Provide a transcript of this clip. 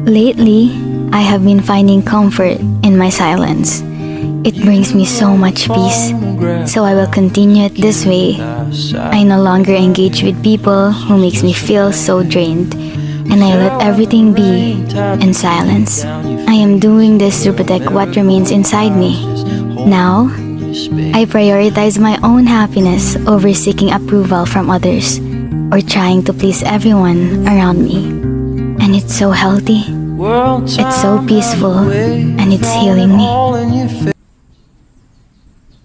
Lately, I have been finding comfort in my silence. It brings me so much peace, so I will continue it this way. I no longer engage with people who makes me feel so drained, and I let everything be in silence. I am doing this to protect what remains inside me. Now, I prioritize my own happiness over seeking approval from others or trying to please everyone around me. And it's so healthy, it's so peaceful, and it's healing me.